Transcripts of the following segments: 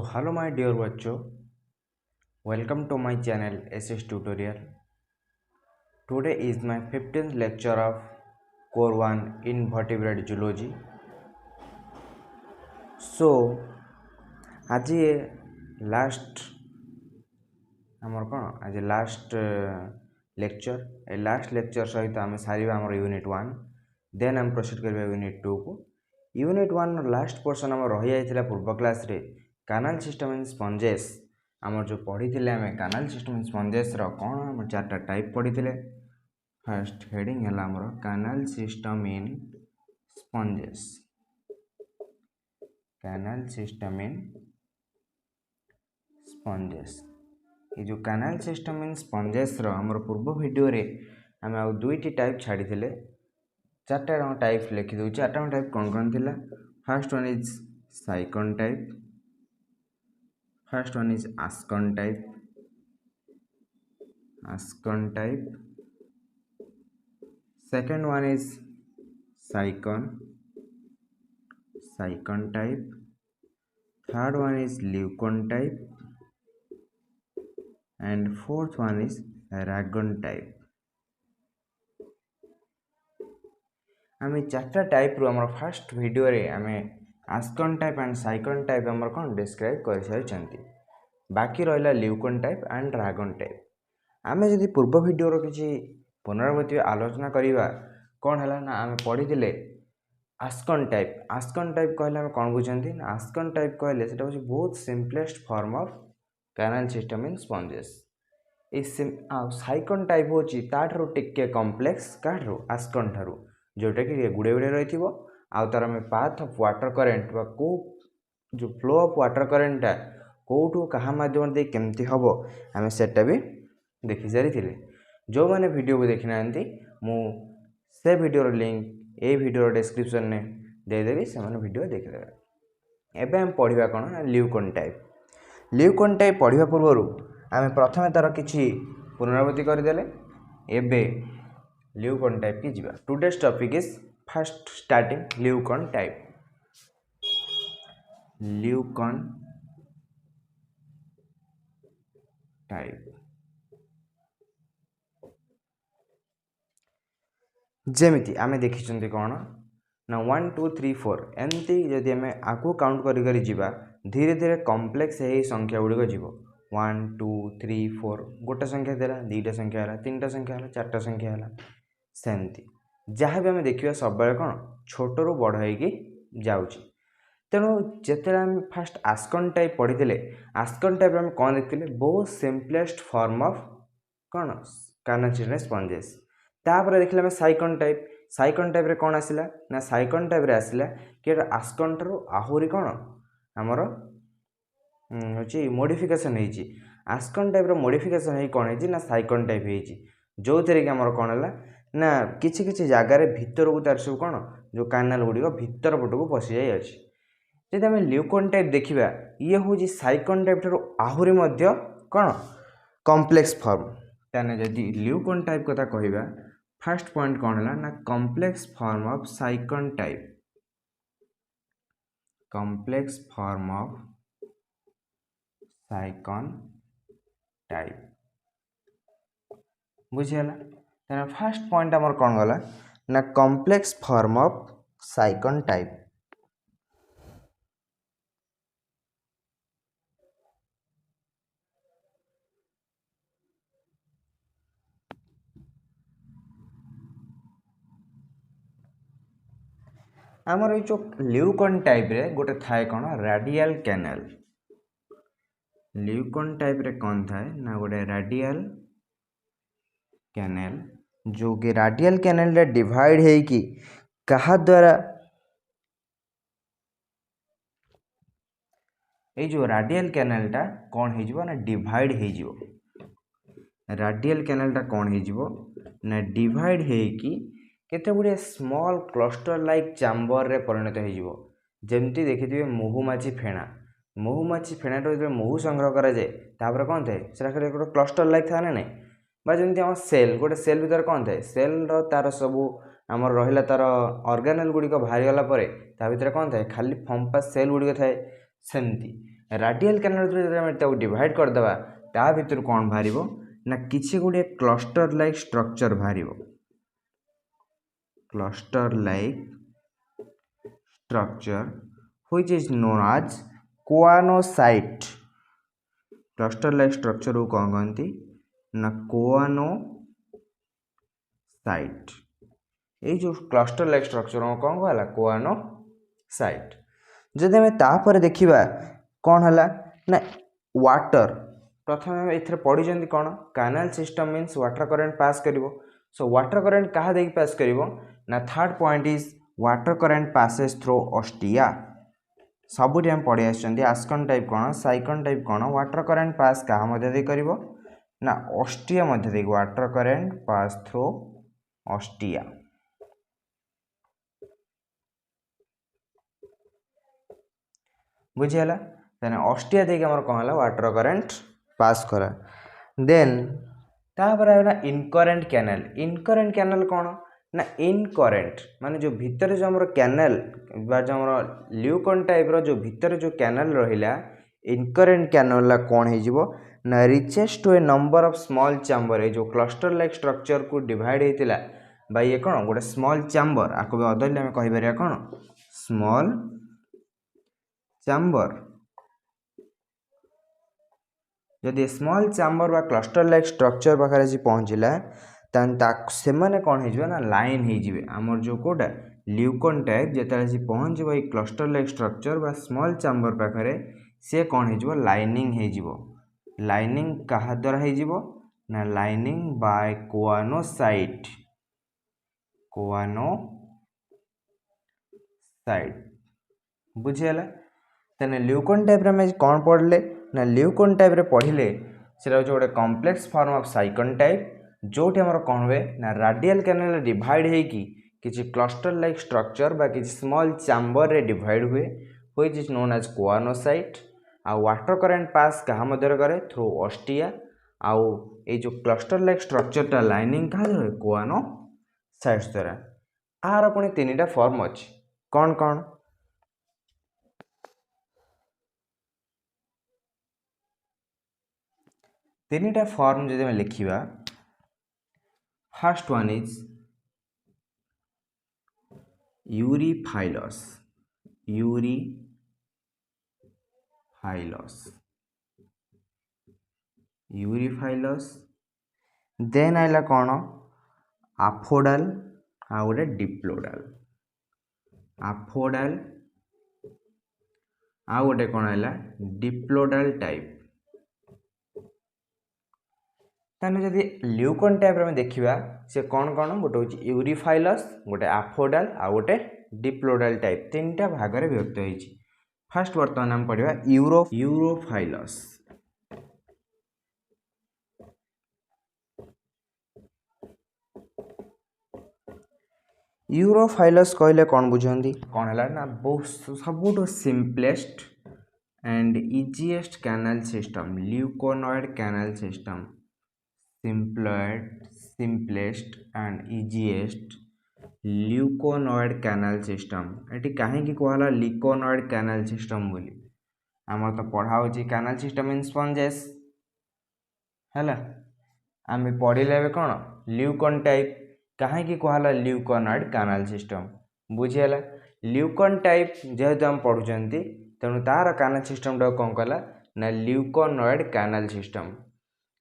hello my dear बच्चों, welcome to my channel SS Tutorial. Today is my 15th lecture of Core 1 Invertebrate Zoology. So आज last आमर कौन आज last lecture ए last lecture सहित आम सारे आम यूनिट 1 देन आम प्रोसीड करबा यूनिट 2 को यूनिट 1 लास्ट पोर्शन आम रही जाइथिला पूर्व क्लास रे कैनाल सिस्टम इन स्पंजेस आम जो पढ़ी थे आम कैनाल सिस्टम इन स्पंजेस रो कौन आम चार्टा टाइप पढ़ी थे। फर्स्ट हेडिंग है आमर canal system in sponges canal system in sponges ये जो कैनाल सिस्टम इन स्पंजेस रो आमर पूर्व वीडियो रे आम आ दुईटी टाइप छाड़ी थे चार्टा टाइप लिखिदे चार्टा टाइप कौन कौन थिला। First one is sycon type, first one is ascon type, second one is sycon type, third one is leucon type and fourth one is rhagon type. आम चार्टा टाइप रू आम फर्स्ट वीडियो रे आम ascon type and sycon type आम कौन describe कर सारी बाकी रहा leucon type and rhagon type. आम जदि पूर्व वीडियो रो किसी पुनरावृत्ति आलोचना करवा कौन है ना आम पढ़ी आस्कन टाइप कहले आम कौन बुझे ना आस्कन टाइप कहले सेटा होछि बहुत simplest form of canal system in sponges. Sycon type होछि ताठरो टिके कॉम्प्लेक्स काठरो आस्कन ठारो जोटा कि गुड़े गुड़े रही आर आम पाथ ऑफ वाटर करेंट को जो फ्लो ऑफ वाटर करेंटा कौटू क्या मध्यम दे केमती हम आम सेटा भी देखी सारी जो मैंने वीडियो को देखी ना से वीडियो लिंक ए वीडियो डिस्क्रिप्शन में देदेवी से वीडियो देखिदे। एबे हम पढ़ा कौन ल्यूकन टाइप पढ़ा पूर्व आम प्रथम तार किसी पुनरावृत्ति करदेले एबे ल्यूकन टाइप की जीवा। Today's topic is first starting leucon type जेमिति आमे देखिछन्ति कौन ना 1 2 3 4 एमती जदि आमे आगु काउंट करी जीवा धीरे धीरे कॉम्प्लेक्स है संख्या गुड़िक जीव 1 2 3 4 गोटे संख्या देला दुईटा संख्या है तीनटा संख्या है चार्टा संख्या है सेमती जहाँ भी आम देखा सब कौन छोट रू बड़ हो जाऊँगी। तेणु जिते आम फास्ट आस्कन टाइप पढ़ी थे आस्कन टाइप आम कौन देखते बहुत सिंपलेस्ट फॉर्म ऑफ कौन कैनाल सिस्टम स्पंजेस। तापर देखिले आम साइकन टाइप रे कौन आसला ना साइकन टाइप रे आसला कि आस्कन ठारू आहुरी कौन आमर हूँ मॉडिफिकेशन होती आस्कन टाइप मॉडिफिकेशन हो कौन है ना साइकन टाइप होती जो थे कि आमर कौन है ना किसी किसी जगार भितर को तार सब कौन जो कैनाल गुड़िक भितर पट को पशि जाए अच्छी। जब आम ल्यूकन टाइप देखा ये हूँ साइकन टाइप ठारू आहुरी मध्य कौन कॉम्प्लेक्स फॉर्म ताने जदि ल्यूकन टाइप कथा कहवा फर्स्ट पॉइंट कौन है ना कॉम्प्लेक्स फॉर्म ऑफ साइकन टाइप बुझीगला। तेना फर्स्ट पॉइंट आमर कौन गला ना कॉम्प्लेक्स फॉर्म ऑफ साइकन टाइप। आमर ये जो ल्यूकन टाइप रे गोटे थाए कौन रेडियल कैनाल ल्यूकन टाइप रे कौन थाए ना गोटे रेडियल कैनाल जो कि रेडियल कैनाल रे डिवाइड है कि कहा द्वारा ये जो रेडियल कैनाल टा कौन हो ना डिवाइड हो रेडियल कैनाल टा कौन हो ना डिवाइड है कि केते गुड़े स्मॉल क्लस्टर लाइक चैम्बर रे परिणत हो जमती देखिए महुमाछी फेणा जो महू संग्रह कराए तापर कौन थाए गोटे क्लस्टर लाइक था ना नहीं बा जमी आम सेल गोटे सेल भर कौन थाए सेल तार सबू आमर रहा तार ऑर्गेनेल गुड़िक बाहरी गला ता भर कौन थाए खाली फंपा सेल गुड़िक थाए सेमती रेडियल कैनाल जो डिवाइड करदे ता भर कौन बाहर ना किसी गोटे क्लस्टर लाइक स्ट्रक्चर बाहर cluster like structure which is known as choanocyte cluster like structure को कौन कहती ना कोआनोसाइट ये जो क्लस्टर लाइक स्ट्रक्चर को कौन कहला कोआनोसाइट जदि आम तापर देखा कौन है ना वाटर प्रथम ये पढ़ी कौन canal system means water current pass कर सो वाटर करेंट क्या देख पास कर ना third point is water current passes through ostia सबुठी आम पढ़ी आस्कन टाइप कौन साइकन टाइप कौन वाटर करेंट पास क्या मध्य कर ना ऑस्टिया मध्य दे water current pass through ostia बुझीगला तेने ऑस्टिया देके हमर कौन है वाटर करेंट पास करा देन तापर आला इनकरेंट कैनाल कौन ना इनकरेंट माने जो भीतर जो हमर कैनाल बा जो हमर ल्यूकन टाइप रो जो भीतर जो कैनाल रहिला इनकरेंट कैनाल ला कौन हे जिवो ना reaches to a number of small chamber ए जो क्लस्टर लाइक स्ट्रक्चर को डिवाइड हेतिला बा ये कौन गोटे स्मॉल चैम्बर आको अदरली हम कहि परिया कौन स्मॉल चैम्बर जदि स्मॉल चैम्बर बा क्लस्टर लाइक स्ट्रक्चर पाखे जी पहुँचला से मैंने कौन हो ना लाइन हो आमर जो कोटा ल्यूकन टाइप जिते पहुँच ये क्लस्टर लाइक स्ट्रक्चर बा स्मॉल चैम्बर पाखे सी कौन हो लाइनिंग हो लाइनिंग क्या द्वारा हो ना लाइनिंग बाय कोआनोसाइट बुझीगला तेने ल्यूकन टाइप में कौन पढ़ले ना ल्यूकन टाइप रे पढ़िले से गोटे कॉम्प्लेक्स फॉर्म ऑफ साइकन टाइप जोटी आमर कौन हुए ना रेडियल कैनाल डिवाइड होगी किसी क्लस्टर लाइक स्ट्रक्चर बा किसी स्मॉल चैम्बर रे डिवाइड हुए which is known as choanocyte आ वाटर करेंट पास क्या मध्य करे थ्रू ऑस्टिया आउ ये जो क्लस्टर लाइक स्ट्रक्चर टा लाइनिंग क्या द्वारा कोआनोसाइट्स द्वारा आर पुणी तीन फॉर्म अच्छी कौन कौन तीन फॉर्म जब लिखा फर्स्ट वन इज यूरिफाइलस देन आइला कौन आफोडाल आ गोटे डिप्लोडाल आफोडाल आ गोटे कौन है डिप्लोडाल टाइप ताने जदि ल्यूकन टाइप में देखा से कौन कौन गोटे हूँ यूरिफाइलस गोटे आफोडाल आ गोटे डिप्लोडाल टाइप तीन टा भाग में विभक्त होती फास्ट बर्तमान आम पढ़ा यूरोफाइलस यूरोफाइलस कहले कौन बुझंती कौन है ना सबुठ simplest and easiest canal system leuconoid canal system simplest and easiest leuconoid canal system ये कहीं कहला ल्यूकोनॉइड कैनाल सिस्टम बोली आमर तो पढ़ा हो कैनाल सिस्टम इन स्पंजेस है आम पढ़ले कौन ल्यूकन टाइप कहीं कहला ल्यूकोनॉइड कैनाल सिस्टम बुझीगला ल्यूकन टाइप जेहेतु आम पढ़ुंट तेणु तार कैनाल सिस्टम टाक कौन कहला ना ल्यूकोनॉइड कैनाल सिस्टम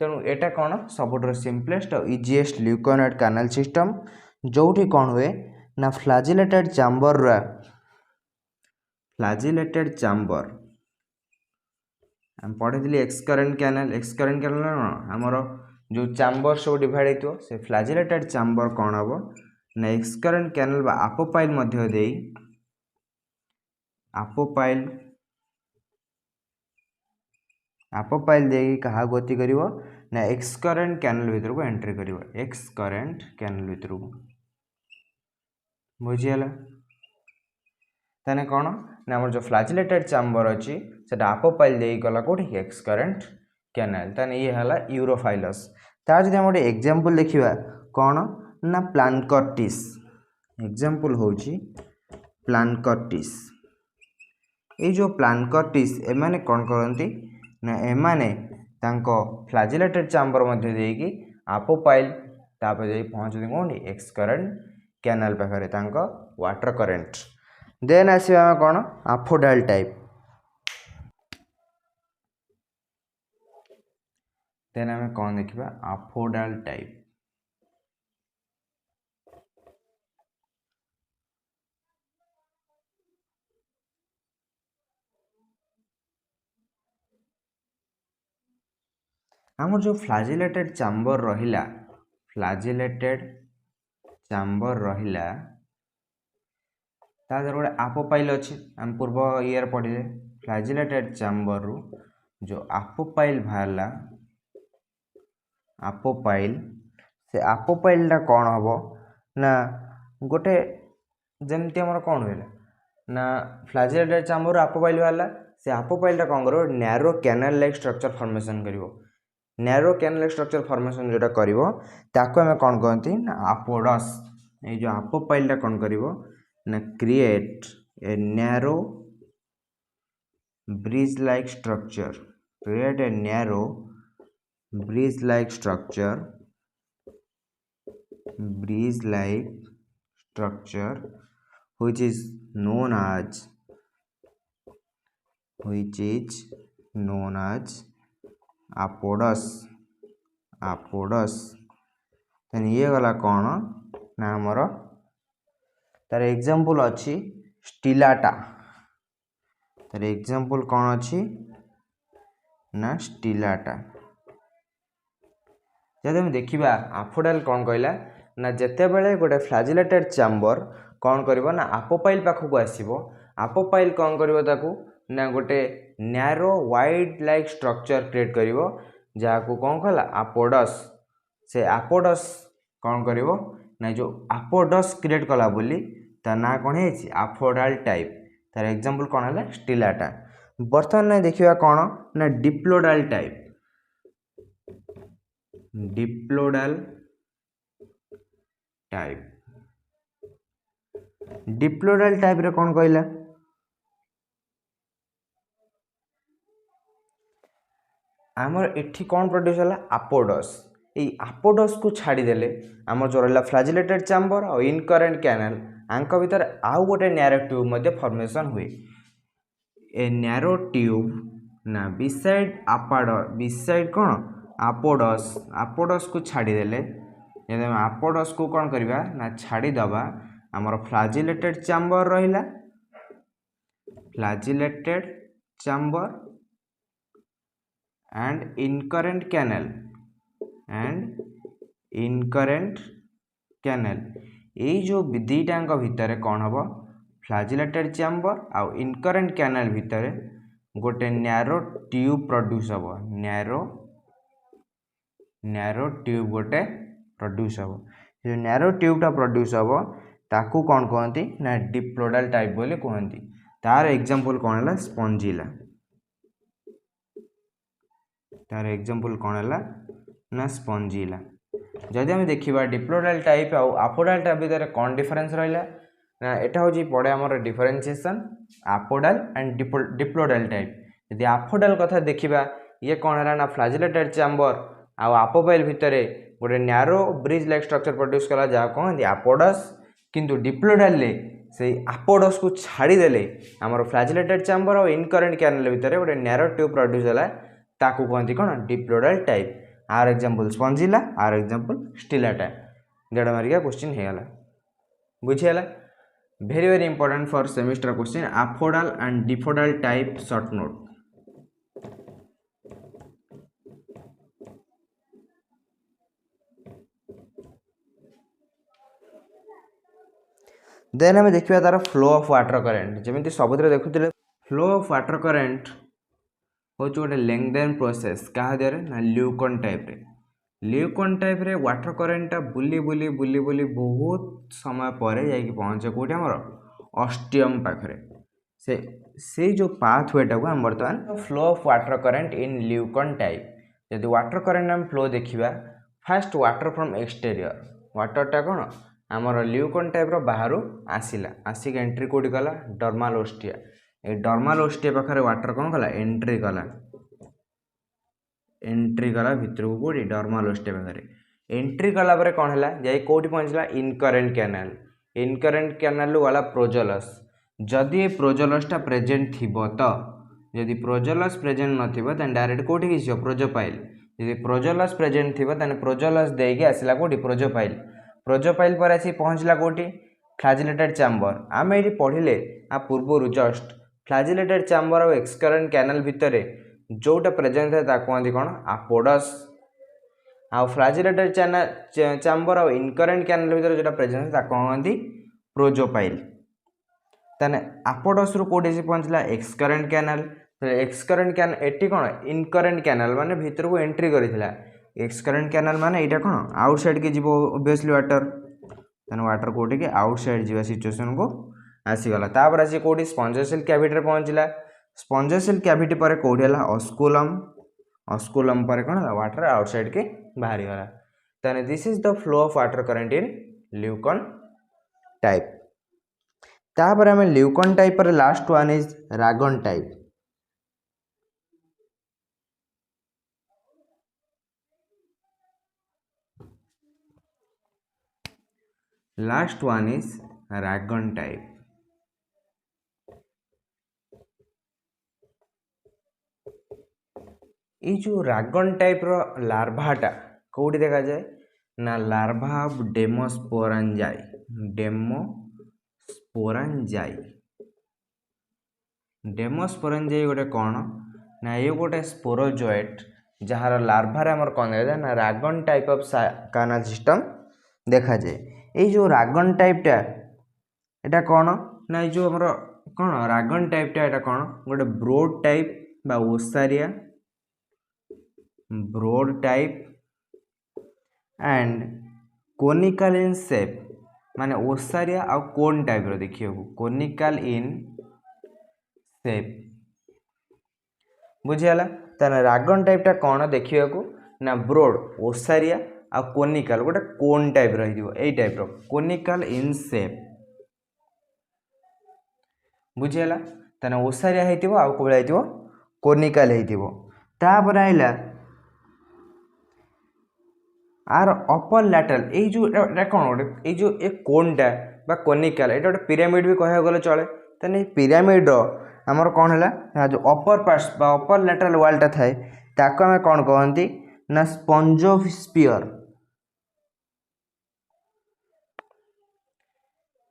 तेणु एटा कौन सबुठ सिंपलेस्ट और इजीएस्ट ल्यूकोनॉइड कैनाल सिस्टम जोठी कौन हुए ना फ्लैजिलेटेड चैम्बर पढ़ी एक्सकरेंट कैनाल आमर जो चैम्बर सब डिवाइड हो से फ्लैजिलेटेड चैम्बर कौन हम ना एक्सकरेंट कैनाल बा आपोपाइल मध्य दे आपोपाइल दे क्या गति कर ना एक्सकरेंट कैनाल भीतर को एंट्री कर एक्सकरेंट कैनाल भीतर को बुझीगला ताने कौन ना आम जो फ्लैजिलेटेड चैम्बर अच्छी से आपोपाइल दे गला कौटी एक्सकरेंट कैनाल ताने ये है यूरोफाइलस तार जब गोटे एग्जांपल देखा कौन ना प्लानकर्टिस एग्जांपल होची प्लानकर्टिस ये जो प्लानकर्टिस एमाने कौन करती ना एमाने तांको फ्लैजिलेटेड चैम्बर मध्य देकी आपोपाइल तापर जाई पहुंचती कौन एक्सकरेंट कैनाल पाखरे तांको वाटर करेंट। देन आसीबा कौन आफोडाल टाइप। देन आम कौन देखा आफोडाल टाइप। आमर जो फ्लैजिलेटेड चैम्बर रहिला फ्लैजिलेटेड चैम्बर रहिला तादर गोटे आपोपाइल अच्छी आम पूर्व ईयर पढ़े फ्लैजिलेटेड चैम्बर रु जो आपोपाइल बाहरला आपोपाइल से आपोपाइलटा कौन हम ना गोटे जमती आमर कौन हुए ना फ्लैजिलेटेड चैम्बर आपोपाइल बाहरला से आपोपाइलटा कौन करो narrow canal like structure formation करिवो। Narrow canal like structure formation जोटा करिवो ताको हमें कौन कहते हैं ना आपोडस। ये जो आपोपाइलटा कौन करिवो ना create a narrow bridge like structure create a narrow bridge like structure which is known as apodus then ये गला कौन ना हमर तार एग्जांपल अच्छी स्टिलाटा। तार एग्जांपल कौन अच्छी ना स्टिलाटा। जब हम देखा आफोडाल कौन कहला ना जिते बड़े गोटे फ्लैजिलेटेड चैम्बर कौन करिवो ना आपोपाइल पाखक आसीबो। आपोपाइल कौन करिवो ताकू ना गोटे narrow wide like structure create करिवो जाकू कौन कहला आपोडस। से आपोडस कौन करिवो ना जो आपोडस क्रिएट कला बोली ता ना कौन है आफोडाल टाइप। तार एग्जांपल कौन है स्टिलाटा। बर्तमान देखिए कौन ना डिप्लोडाल टाइप। डिप्लोडाल टाइप रे कौन कहला आमर एठी कौन प्रोड्यूस होला आपोडस। ये आपोडस को छाड़ीदेले आमर जो रहा फ्लैजिलेटेड चैम्बर और इनकरेंट कैनाल आंक भितर आउ गोटे नैरो ट्यूब मध्य फॉर्मेशन हुए। ए नैरो ट्यूब ना बिसाइड कौन आपोडस को छाड़ीदेले जब आपोडस को कौन करवा ना छाड़ीदबा आमर फ्लैजिलेटेड चैम्बर रहिला flagellated chamber and incurrent canal ये जो दुईटाक भितर कौन हम फ्लैजिलेटेड चैम्बर आउ इनकरेंट कैनाल भितर गोटे नैरो ट्यूब प्रोड्यूस हम। नैरो ट्यूब गोटे प्रोड्यूस हम। जो नैरो ट्यूबटा प्रोड्यूस हम ताकू कौन कहती ना डिप्लोडाल टाइप बोली कहती। तार एग्जांपल कौन है स्पंजिला। तार एग्जांपल कौन है ना स्पंजिला। जदि आम देखा डिप्लोडाल टाइप आउ आपोडाल टाइप भितर कौन डिफरेंस रहा ना एटा हूँ पड़े आमर डिफरेंशिएशन आपोडाल एंड डिप्लोडाल टाइप। यदि आपोडाल कथा देखा ये कौन है ना फ्लैजिलेटेड चैम्बर आउ आपोपाइल भितर गोटे narrow bridge like structure produce कला जहाँ कहते आपोडस किंतु डिप्लोडाल से आपोडस को छाड़ीदेले आमर फ्लैजिलेटेड चैम्बर और इनकरेंट कैनाल भितर गोटे नैरो ट्यूब प्रोड्यूस है ताकू कहती कौन डिप्लोडाल टाइप। आर एग्जांपल स्पंजिला आर एग्जांपल स्टिलाटा। देड़ मारिका क्वेश्चन होगा बुझीगला। Very very important for semester question aphodal and diplodal type short note. Then आम देखा तार फ्लो ऑफ वाटर करेंट जमी सब देखुले फ्लो ऑफ वाटर करेंट हूँ गोटे लेंथेन प्रोसेस क्या ना ल्यूकन टाइप रे। ल्यूकन टाइप रे वाटर करेंटा बुली बुली बुली बुली बहुत समय पर जाकि पहुँचे कौटे आमर ऑस्टियम पाखरे से जो पाथवेटा को आम बर्तमान flow of water current in leucon type. जदि वाटर करेंट आम फ्लो देखा फास्ट वाटर फ्रॉम एक्सटेरियर वाटरटा कौन आमर ल्यूकन टाइप रो बाहर आसिला आसिक एंट्री कौटी कला डर्माल ओस्टिया। ए डर्माल ओस्टिया पाखे वाटर कौन कला एंट्री कला भितर को कौटी डर्माल ओस्टिया पाखे एंट्री कला पर कौन है जाई कौटी पहुँचला इनकरेंट कैनाल गला प्रोजोलस जदि ये प्रोजोलसटा प्रेजेंट थिबो तो जदि प्रोजोलस प्रेजेंट नथिबो त डायरेक्ट कौटी की प्रोजोपाइल जदि प्रोजोलस प्रेजेंट थिबो त प्रोजोलस देके आसिला कौटी प्रोजोपाइल पर आसी पहुँचला कौटी फ्लैजिलेटेड चैम्बर आम ये पढ़िले आ पूर्व जस्ट फ्लैजिलेटेड चैम्बर और एक्सकरेंट कैनाल भितर जोटा प्रेजेंट था कहते कौन आपोडस आ फ्लैजिलेटेड चैम्बर और इनकरेंट कैनाल भितर जोटा प्रेजेंट था कहते प्रोजोपाइल ताने आपोडस रु कोडी से पहुँचला एक्सकरेंट कैनाल एटी कौन इनकरेंट कैनाल माने भितर को एंट्री करिथिला एक्सकरेंट कैनाल माने एटा कौन आउटसाइड के जीवो ऑब्वियसली वाटर ताने वाटर कोटी के आउटसाइड जीवा सिचुएशन को आसीगला तापर आसी कोटी स्पंजोसेल कैविटी रे पहुँचला स्पंजोसेल कैविटी पर कोडी हला ऑस्कुलम पर कौन वाटर आउटसाइड के बाहरी गला ताने this is the flow of water current in leucon type तापर हमें ल्यूकन टाइप पर last one is rhagon type last one is rhagon type ये जो रागन टाइप रो लार्भाटा कोडी देखा जाए ना लार्भा ऑफ डेमोस्पोरांजाई गोटे कौन ना ये गोटे स्पोरोजोएट जहार लार्भार आमर कौन देखा ना रागन टाइप ऑफ कैनाल सिस्टम देखा जाए ये जो रागन टाइपटा एटा कौन ना ये जो हमर कौन रागन टाइपटा एटा कौन गोटे ब्रोड टाइप बा ओसारिया broad type and conical in shape माने ओसारिया आ कोन टाइप रो देखियो कोनिकल इन शेप बुझियाला ताने रागन टाइपटा कौन देखियो को ना ब्रोड ओसारिया आ कोनिकल गोटे कोन टाइप रही दियो एई टाइप रो कोनिकल इन शेप बुझियाला ताने ओसारिया हेतिबो आ कोबेला हेतिबो कोनिकल हेतिबो तापर आइला आर अपर लैटरल ये जो कौन गोटे जो ए कोनटा बा कोनिकल ये गोटे पिरामिड भी कह गले चले तेने पिरामिड आमर कौन है जो अपर पार्ट्स बा अपर लैटरल वालटा थाए ताको आम कौन कहती ना स्पंजोस्फियर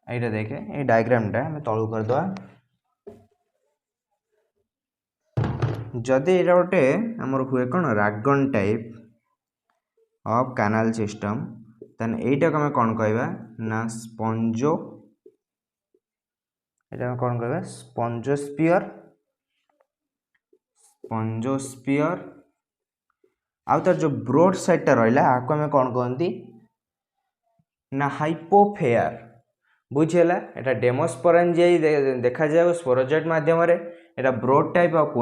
ये देखे ये डायग्रामटा आम तलू करदे जदि ये गोटे आमर हुए कौन रागन टाइप ऑफ कैनाल सिस्टम तने एटा को हम कौन कहबा ना स्पंजो एटा हम कौन कहबा स्पंजोस्फियर आ तार जो ब्रोड साइडटा रहिला आको हम कौन कहंती ना हाइपोफेयर बुझिला एटा डेमोस्पोरेंजियाई देखा जाए स्पोरोजोइट माध्यम रे एटा broad type of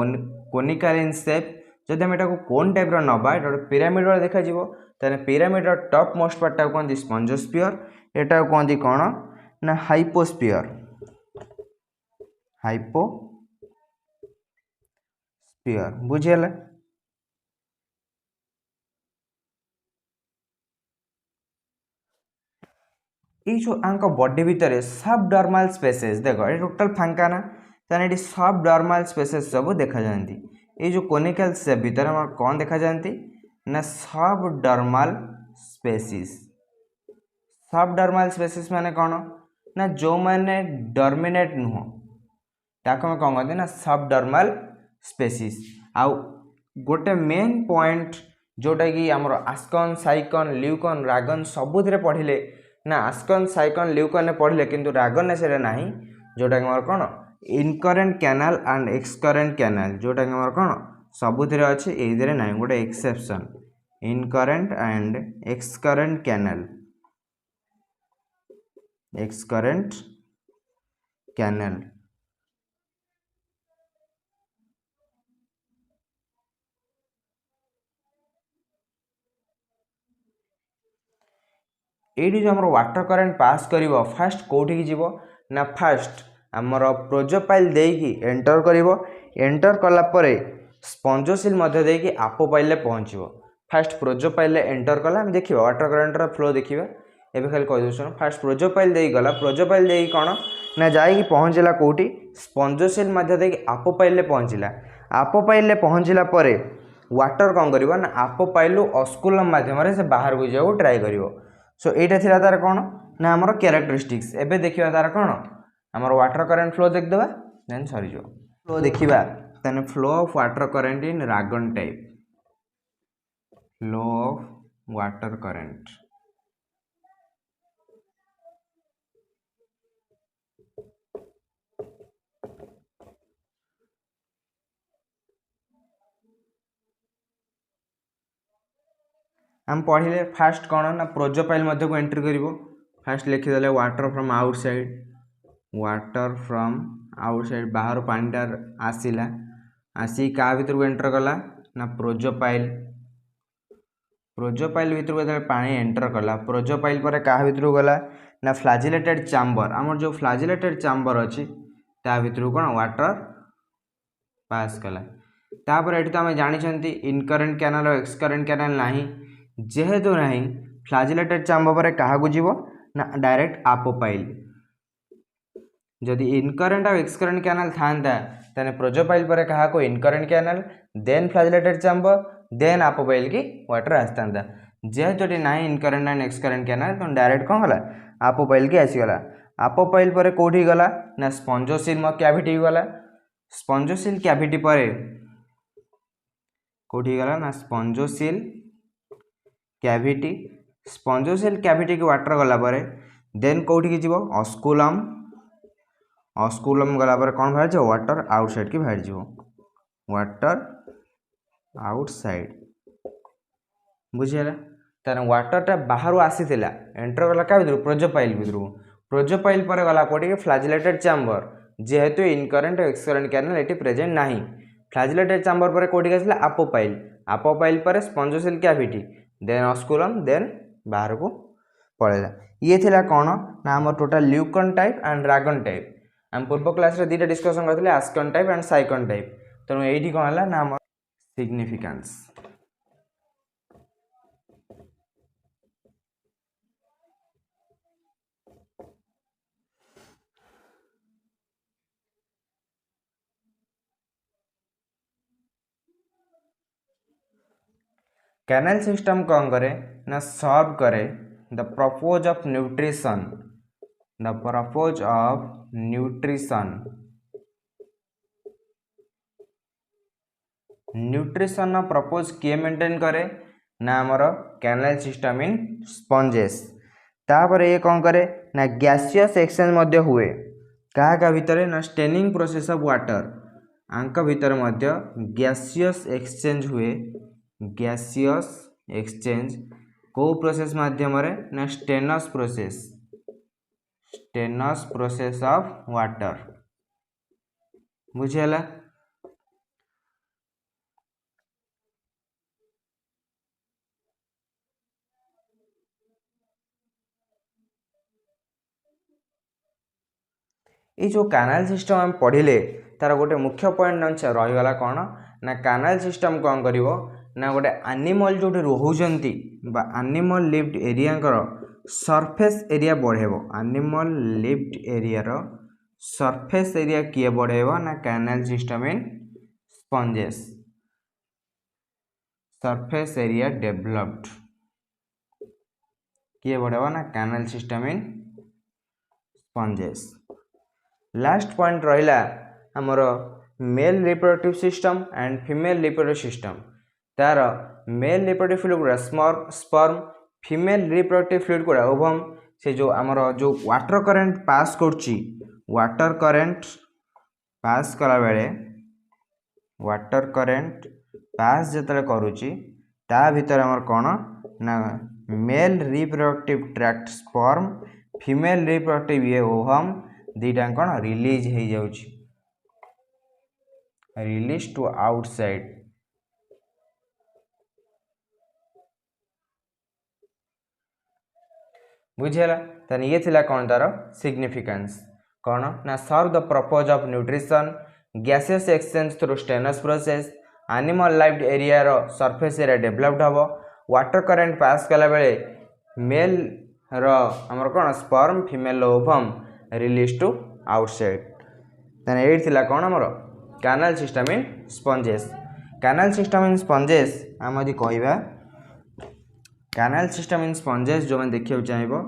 conical in shape जदि हम एटा को कोन टाइप रो नबा एटा पिरामिड वाला देखा जिवो ताने पिरामिड रो टॉप मोस्ट पार्ट टा कहंती स्पंजोस्फियर एटा कहंती कोन ना हाइपोस्फियर बुझिला ये जो आंक बॉडी भितर सबडर्माल स्पेसेस देखो ये टोटल फांका ना ताने ये सबडर्माल स्पेसेस सब देखा जाती ये जो कोनिकल शेप भितर हम कौन देखा जाती ना सबडर्माल स्पेसीस माने कौन ना जो माने डर्मिनेट नुह ताको हम कौन कहते ना सबडर्माल स्पेसीस आउ गोटे मेन पॉइंट जोटा कि आमर आस्कन साइकन ल्यूकन रागन सबुथिरे पढ़िले ना आस्कन साइकन ल्यूकन पढ़िले किंतु रागन ने सेटा नाही जोटा कि आमर कौन incurrent canal and excurrent canal जोटा कि आमर कौन सबुथिरे अछि एइदरे नाही गोटे exception incurrent and excurrent canal ये जो आम वाटर करेन्ट पास कर फास्ट कौटी की जीव ना फास्ट आमर प्रोजोपाइल देकी एंटर करिवो एंटर कला परे स्पंजोसिल मध्य देकी आपोपाइल ले पहुँचो फास्ट प्रोजोपाइल एंटर कला आम देखिए वाटर करंट फ्लो देखिए एबे खाली कह दउछन फास्ट प्रोजोपाइल देई गला प्रोजोपाइल देई कोन ना जाई पहुँचला कोठी स्पंजोसिल मध्य देकी आपोपाइल ले पहुँचला आपोपाइल ले पहुँचला परे वाटर कौन करिवो ना आपोपाइल ऑस्कुलम माध्यम से बाहर को जाओ ट्राई करिवो सो एटा थिला तार कोन ना हमर कैरेक्टरिस्टिक्स एबे देखिबा तार कोन हमर वाटर करंट फ्लो देख देबा देन सरी जो फ्लो देखिबा तने flow of water current in rhagon type flow of water current हम पढ़िले फास्ट कौन ना प्रोजोपाइल मध्य को एंट्री करिवो फास्ट लिखिदेले वाटर फ्रॉम आउटसाइड बाहर पानीटा आसिला आसी क्या भितर को एंटर कला ना प्रोजोपाइल प्रोजोपाइल भितर को पानी एंटर कला प्रोजोपाइल पर क्या भितर को गला ना फ्लाजिलेटेड चैम्बर आमर जो फ्लाजिलेटेड चैम्बर अच्छी ता भितर कौन वाटर पास कला तापर एठी तो आम जानी इनकरेंट कैनाल और एक्सकरेंट कैनाल नहीं जेहेतु नहीं फ्लाजिलेटेड चैम्बर पर क्या जीव ना डायरेक्ट आपोपाइल जदि इनकरेंट और एक्सकरेंट कैनाल था तेने प्रोजोपाइल पर क्या को incurrent canal then flagellated chamber then apopyle की वाटर आसता जेहेतु ना इनकरेंट एंड एक्सकरेंट कैनाल तो डायरेक्ट कौन गला आपोपाइल की आसीगला आपोपाइल पर कौटी गला ना स्पंजोसिल कैविटी गला स्पंजोसिल कैविटी पर कौटी गला ना स्पंजोसिल कैविटी की वाटर गला पर देन कौटी की जीवो ऑस्कुलम गला पर कौन बाहर जाओ वाटर आउटसाइड की बाहर जीवो वाटर आउटसाइड बुझीगला तार वाटरटा बाहर आसीथिला एंटर गला क्या भितर प्रोजोपाइल पर गला कोटी फ्लाजिलेटेड चैम्बर जेहेतु इनकरेंट और एक्सकरेंट कैनाल एटी प्रेजेंट नहीं फ्लाजिलेटेड चैम्बर पर कोटी आसला आपोपाइल पर spongocoel cavity then osculum then बाहर को पड़ेगा ये थिला कौन ना आम total leucon type and rhagon type आम पूर्व क्लास रे दुटा डिस्कसन करथिले ascon type and sycon type तेणु एठी कौन हला ना आम सिग्निफिकेंस कैनाल सिस्टम कौन करे ना सर्व करे the purpose of nutrition nutrition purpose किए मेंटेन करे ना आमर कैनाल सिस्टम इन स्पंजेस तापर ये कौन करे ना गैसियस एक्सचेंज मध्य हुए क्या भितर ना स्टेनिंग प्रोसेस ऑफ वाटर आंक भितर मध्य गैसियस एक्सचेंज हुए गैसियस एक्सचेंज को प्रोसेस माध्यम ना स्टेनस प्रोसेस ऑफ वाटर बुझीगला ये जो कैनाल सिस्टम हम पढ़िले तार गोटे मुख्य पॉइंट रहीगला कौन ना कैनाल सिस्टम कौन करिवो ना गोटे एनिमल जो रोचंती animal lived area surface area बढ़ेबो एनिमल लिव्ड एरिया रो सरफेस एरिया किए बढ़ेबो ना canal system in sponges surface area developed किए बढ़ेबो ना canal system in sponges last point रहिला हमर male reproductive system and female reproductive system तार मेल रिप्रोडक्टिव फ्लूइड गुड़ा स्पर्म फीमेल रिप्रोडक्टिव फ्लूइड गुड़ा ओवम से जो आमर जो वाटर करेंट पास करची वाटर करेंट पास कला बेले वाटर करेंट पास जिते करुची ता भीतर आमर कौन ना male reproductive tract sperm female reproductive ये ओवम दीटा कौन रिलीज हो जाउची रिलीज टू आउटसाइड बुझेला तने ये थिला कौन तार सिग्निफिकेंस कौन ना serve the purpose of nutrition gases exchange through स्टेनस प्रोसेस एनिमल लाइफ एरिया रो सरफेस एरिया डेवलप्ड हम वाटर करेंट पास कला बेले मेल रो हमर कौन sperm female ovum release to outside ताने एट थिला कौन हमर canal system in sponges canal system in sponges हम यदि कहबा कैनाल सिस्टम इन स्पंजेस जो मैं देखियो चाहिबो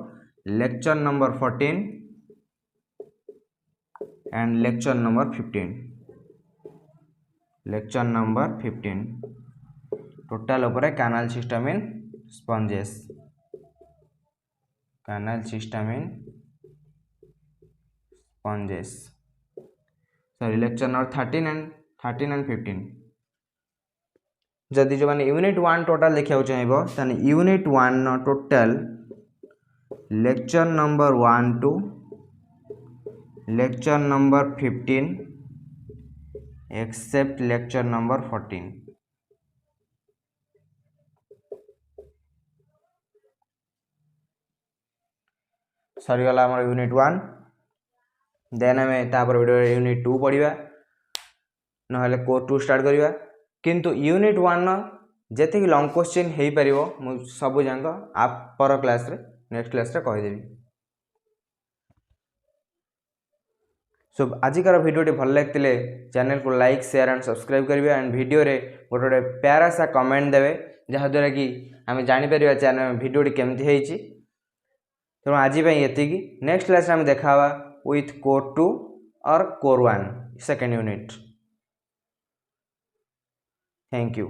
lecture number 14 and lecture number 15 total ऊपर canal system in sponges sorry lecture number 13 and 15 जदि जो मैंने यूनिट 1 टोटल देखा चाहिए ताने यूनिट 1 न total lecture number 1 to lecture number 15 except lecture number 14 सरीगला आम यूनिट 1 देन आम तापर वीडियो यूनिट 2 पढ़ा ना कोर 2 स्टार्ट करवा किंतु यूनिट 1 न जेतिक लॉन्ग क्वेश्चन हो पार मु सब जाक आप पर क्लास रे नेक्स्ट क्लास रे कहीदेवी सो आजिकार भिडियोटी भल लगते चैनल को लाइक शेयर एंड सब्सक्राइब करेंगे एंड वीडियो रे गोटे प्यारा सा कमेंट देवे जहाँद्वारा कि आम जापर चैनल भिडियोटी केमती होती तेणु आज ये नेक्स्ट क्लास में देखा विथ कोर 2 और core 1 second unit thank you.